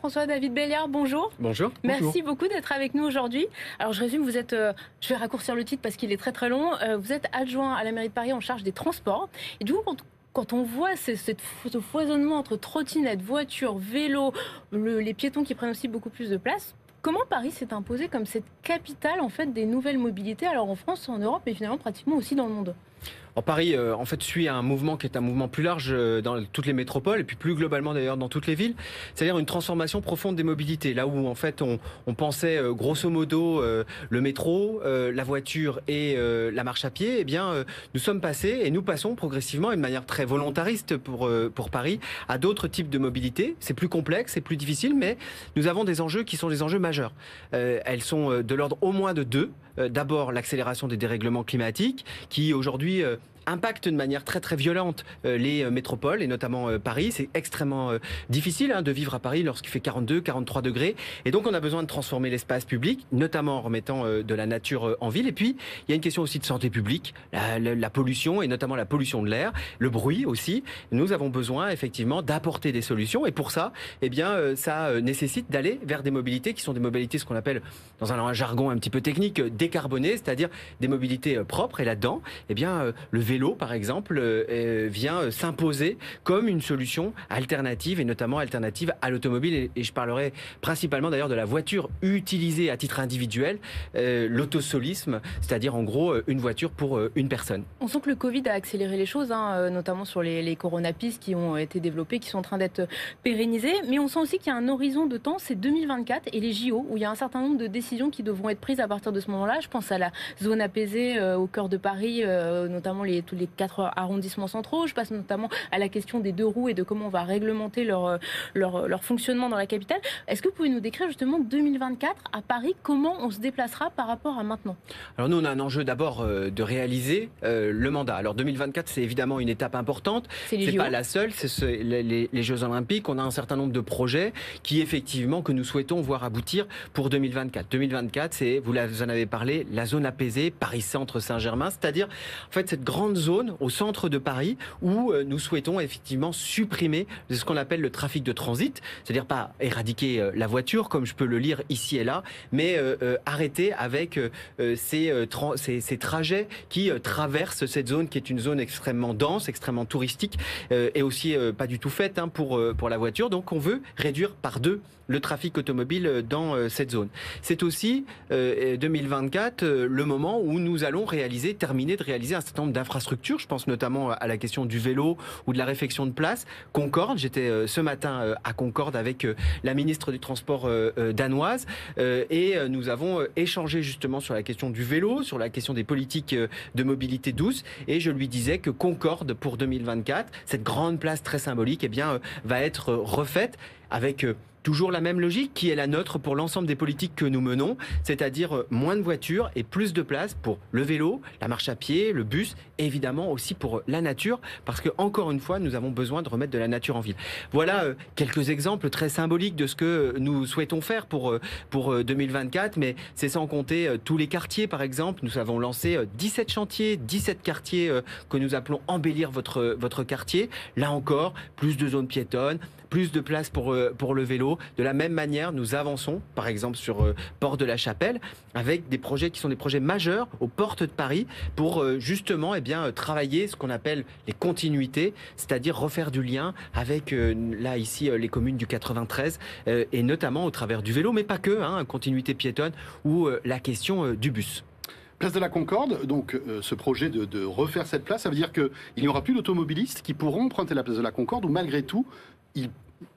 François-David Belliard, bonjour. Bonjour. Merci beaucoup d'être avec nous aujourd'hui. Alors je résume, vous êtes, je vais raccourcir le titre parce qu'il est très très long, vous êtes adjoint à la mairie de Paris en charge des transports. Et du coup, quand on voit ce foisonnement entre trottinettes, voitures, vélos, les piétons qui prennent aussi beaucoup plus de place, comment Paris s'est imposé comme cette capitale en fait, des nouvelles mobilités, alors en France, en Europe, mais finalement pratiquement aussi dans le monde? Paris, en fait, suit un mouvement qui est un mouvement plus large dans toutes les métropoles et puis plus globalement d'ailleurs dans toutes les villes. C'est-à-dire une transformation profonde des mobilités. Là où en fait on pensait grosso modo le métro, la voiture et la marche à pied, eh bien nous sommes passés et nous passons progressivement et de manière très volontariste pour Paris à d'autres types de mobilité. C'est plus complexe, c'est plus difficile, mais nous avons des enjeux qui sont des enjeux majeurs. Elles sont de l'ordre au moins de deux. D'abord l'accélération des dérèglements climatiques qui aujourd'hui impacte de manière très très violente les métropoles et notamment Paris. C'est extrêmement difficile de vivre à Paris lorsqu'il fait 42, 43 degrés. Et donc on a besoin de transformer l'espace public, notamment en remettant de la nature en ville. Et puis il y a une question aussi de santé publique, la pollution et notamment la pollution de l'air, le bruit aussi. Nous avons besoin effectivement d'apporter des solutions et pour ça, eh bien ça nécessite d'aller vers des mobilités qui sont des mobilités ce qu'on appelle dans un jargon un petit peu technique décarbonées, c'est-à-dire des mobilités propres. Et là-dedans, eh bien le vélo par exemple vient s'imposer comme une solution alternative et notamment alternative à l'automobile et je parlerai principalement d'ailleurs de la voiture utilisée à titre individuel, l'autosolisme, c'est-à-dire en gros une voiture pour une personne. On sent que le Covid a accéléré les choses, notamment sur les coronapistes qui ont été développées, qui sont en train d'être pérennisées, mais on sent aussi qu'il y a un horizon de temps, c'est 2024 et les JO où il y a un certain nombre de décisions qui devront être prises à partir de ce moment-là. Je pense à la zone apaisée au cœur de Paris, notamment tous les 4 arrondissements centraux. Je passe notamment à la question des 2 roues et de comment on va réglementer leur fonctionnement dans la capitale. Est-ce que vous pouvez nous décrire justement 2024 à Paris, comment on se déplacera par rapport à maintenant? Alors nous, on a un enjeu d'abord de réaliser le mandat. Alors 2024, c'est évidemment une étape importante. C'est pas la seule, c'est les Jeux Olympiques. On a un certain nombre de projets qui effectivement que nous souhaitons voir aboutir pour 2024. 2024, c'est, vous en avez parlé, la zone apaisée, Paris-Centre, Saint-Germain, c'est-à-dire en fait cette grande zone au centre de Paris où nous souhaitons effectivement supprimer ce qu'on appelle le trafic de transit, c'est-à-dire pas éradiquer la voiture comme je peux le lire ici et là, mais arrêter avec ces trajets qui traversent cette zone qui est une zone extrêmement dense, extrêmement touristique et aussi pas du tout faite pour la voiture. Donc on veut réduire par 2 le trafic automobile dans cette zone. C'est aussi 2024 le moment où nous allons terminer de réaliser un certain nombre d'infrastructures. Je pense notamment à la question du vélo ou de la réfection de place. Concorde, j'étais ce matin à Concorde avec la ministre du Transport danoise et nous avons échangé justement sur la question du vélo, sur la question des politiques de mobilité douce et je lui disais que Concorde pour 2024, cette grande place très symbolique, eh bien, va être refaite avec toujours la même logique qui est la nôtre pour l'ensemble des politiques que nous menons, c'est-à-dire moins de voitures et plus de place pour le vélo, la marche à pied, le bus, et évidemment aussi pour la nature, parce que encore une fois, nous avons besoin de remettre de la nature en ville. Voilà quelques exemples très symboliques de ce que nous souhaitons faire pour 2024, mais c'est sans compter tous les quartiers, par exemple. Nous avons lancé 17 chantiers, 17 quartiers que nous appelons embellir votre quartier. Là encore, plus de zones piétonnes, plus de place pour le vélo. De la même manière, nous avançons, par exemple sur Porte de la Chapelle, avec des projets qui sont des projets majeurs aux portes de Paris pour justement travailler ce qu'on appelle les continuités, c'est-à-dire refaire du lien avec là ici les communes du 93 et notamment au travers du vélo, mais pas que, continuité piétonne ou la question du bus. Place de la Concorde, donc ce projet de refaire cette place, ça veut dire qu'il n'y aura plus d'automobilistes qui pourront emprunter la place de la Concorde ou malgré tout,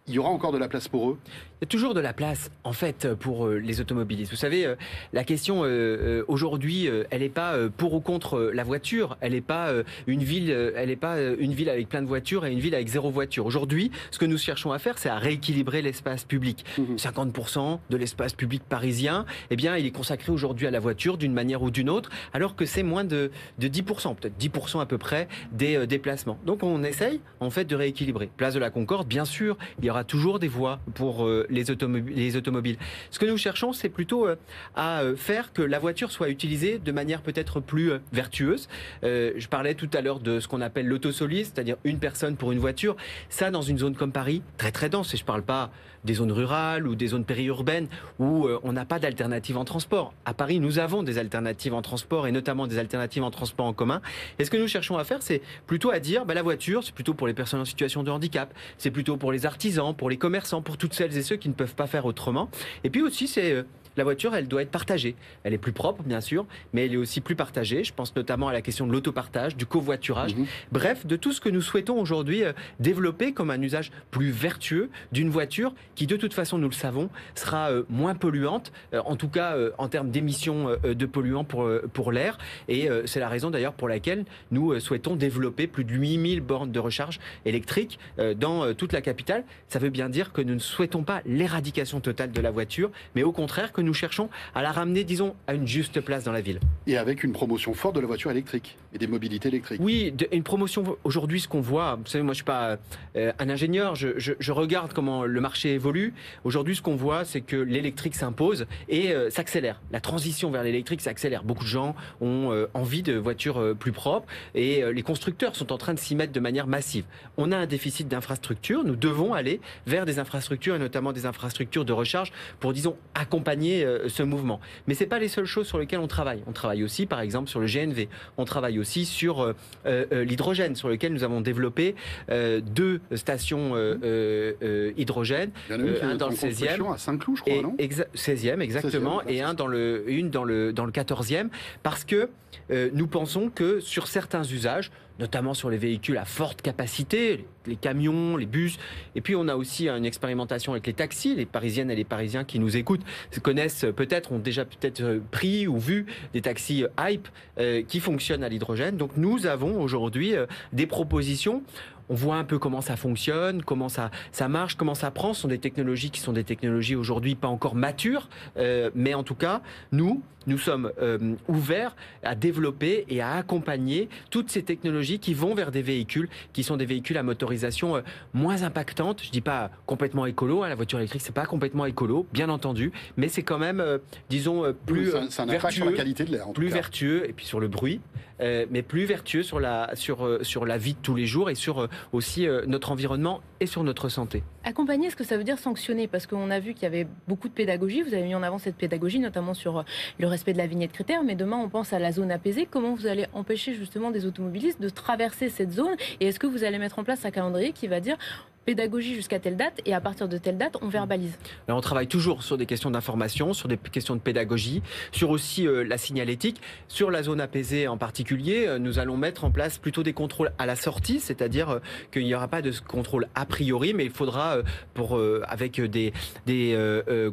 il y aura encore de la place pour eux? Il y a toujours de la place, en fait, pour les automobilistes. Vous savez, la question aujourd'hui, elle n'est pas pour ou contre la voiture. Elle n'est pas une ville avec plein de voitures et une ville avec 0 voiture. Aujourd'hui, ce que nous cherchons à faire, c'est à rééquilibrer l'espace public. 50% de l'espace public parisien, eh bien, il est consacré aujourd'hui à la voiture d'une manière ou d'une autre, alors que c'est moins de 10%, peut-être 10% à peu près des déplacements. Donc, on essaye, en fait, de rééquilibrer. Place de la Concorde, bien sûr, il y aura toujours des voies pour les automobiles. Ce que nous cherchons, c'est plutôt à faire que la voiture soit utilisée de manière peut-être plus vertueuse. Je parlais tout à l'heure de ce qu'on appelle l'autosolisme, c'est-à-dire une personne pour une voiture. Ça, dans une zone comme Paris, très très dense, et je ne parle pas des zones rurales ou des zones périurbaines où on n'a pas d'alternative en transport. À Paris, nous avons des alternatives en transport et notamment des alternatives en transport en commun. Et ce que nous cherchons à faire, c'est plutôt à dire, la voiture, c'est plutôt pour les personnes en situation de handicap, c'est plutôt pour les artisans, pour les commerçants, pour toutes celles et ceux qui ne peuvent pas faire autrement. Et puis aussi, c'est... La voiture, elle doit être partagée. Elle est plus propre, bien sûr, mais elle est aussi plus partagée. Je pense notamment à la question de l'autopartage, du covoiturage. Bref, de tout ce que nous souhaitons aujourd'hui développer comme un usage plus vertueux d'une voiture qui, de toute façon, nous le savons, sera moins polluante, en tout cas en termes d'émissions de polluants pour l'air. Et c'est la raison d'ailleurs pour laquelle nous souhaitons développer plus de 8000 bornes de recharge électriques dans toute la capitale. Ça veut bien dire que nous ne souhaitons pas l'éradication totale de la voiture, mais au contraire que nous cherchons à la ramener, disons, à une juste place dans la ville. Et avec une promotion forte de la voiture électrique et des mobilités électriques. Oui, une promotion. Aujourd'hui, ce qu'on voit, vous savez, moi je suis pas un ingénieur, je regarde comment le marché évolue. Aujourd'hui, ce qu'on voit, c'est que l'électrique s'impose et s'accélère. La transition vers l'électrique s'accélère. Beaucoup de gens ont envie de voitures plus propres et les constructeurs sont en train de s'y mettre de manière massive. On a un déficit d'infrastructures, nous devons aller vers des infrastructures et notamment des infrastructures de recharge pour, disons, accompagner ce mouvement. Mais ce n'est pas les seules choses sur lesquelles on travaille. On travaille aussi, par exemple, sur le GNV. On travaille aussi sur l'hydrogène, sur lequel nous avons développé 2 stations hydrogène. Un dans le 16e. À Saint-Cloud, je crois, non 16e, exactement. 16e, et une dans le 14e. Parce que nous pensons que sur certains usages, notamment sur les véhicules à forte capacité, les camions, les bus. Et puis on a aussi une expérimentation avec les taxis. Les Parisiennes et les Parisiens qui nous écoutent connaissent peut-être, ont déjà peut-être pris ou vu des taxis Hype qui fonctionnent à l'hydrogène. Donc nous avons aujourd'hui des propositions. On voit un peu comment ça fonctionne, comment ça marche, comment ça prend. Ce sont des technologies qui sont des technologies aujourd'hui pas encore matures, mais en tout cas, nous sommes ouverts à développer et à accompagner toutes ces technologies qui vont vers des véhicules qui sont des véhicules à motorisation moins impactante. Je dis pas complètement écolo, hein, la voiture électrique c'est pas complètement écolo, bien entendu, mais c'est quand même, disons, plus ça vertueux, sur la qualité de l'air, en plus tout cas. Vertueux et puis sur le bruit, mais plus vertueux sur la vie de tous les jours et sur aussi notre environnement et sur notre santé. Accompagner, est-ce que ça veut dire sanctionner? Parce qu'on a vu qu'il y avait beaucoup de pédagogie, vous avez mis en avant cette pédagogie, notamment sur le respect de la vignette critère, mais demain on pense à la zone apaisée. Comment vous allez empêcher justement des automobilistes de traverser cette zone? Et est-ce que vous allez mettre en place un calendrier qui va dire pédagogie jusqu'à telle date et à partir de telle date, on verbalise? Alors on travaille toujours sur des questions d'information, sur des questions de pédagogie, sur aussi la signalétique. Sur la zone apaisée en particulier, nous allons mettre en place plutôt des contrôles à la sortie, c'est-à-dire qu'il n'y aura pas de contrôle a priori, mais il faudra, avec des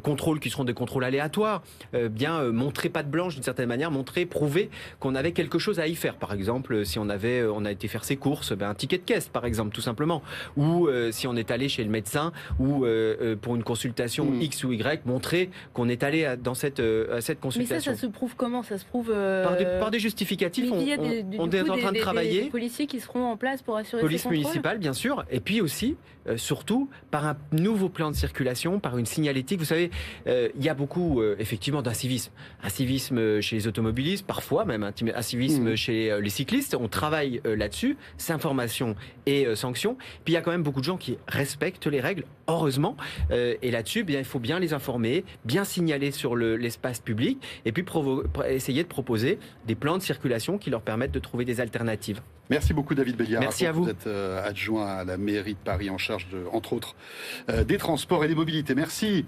contrôles qui seront des contrôles aléatoires, bien montrer patte blanche d'une certaine manière, prouver qu'on avait quelque chose à y faire. Par exemple, si on a été faire ses courses, un ticket de caisse par exemple, tout simplement, ou si on est allé chez le médecin ou pour une consultation X ou Y, montrer qu'on est allé dans cette consultation. Mais ça se prouve comment? Ça se prouve par des justificatifs. On est en train de travailler. Des policiers qui seront en place pour assurer police ces contrôles. Municipale, bien sûr. Et puis aussi, surtout, par un nouveau plan de circulation, par une signalétique. Vous savez, il y a beaucoup, effectivement, d'incivisme. Un civisme chez les automobilistes, parfois même un civisme chez les cyclistes. On travaille là-dessus, c'est information et sanction. Puis il y a quand même beaucoup de gens qui respectent les règles, heureusement. Et là-dessus, il faut bien les informer, bien signaler sur l'espace public et puis essayer de proposer des plans de circulation qui leur permettent de trouver des alternatives. Merci beaucoup David Belliard. Merci à vous. Vous êtes adjoint à la mairie de Paris en charge, entre autres, des transports et des mobilités. Merci.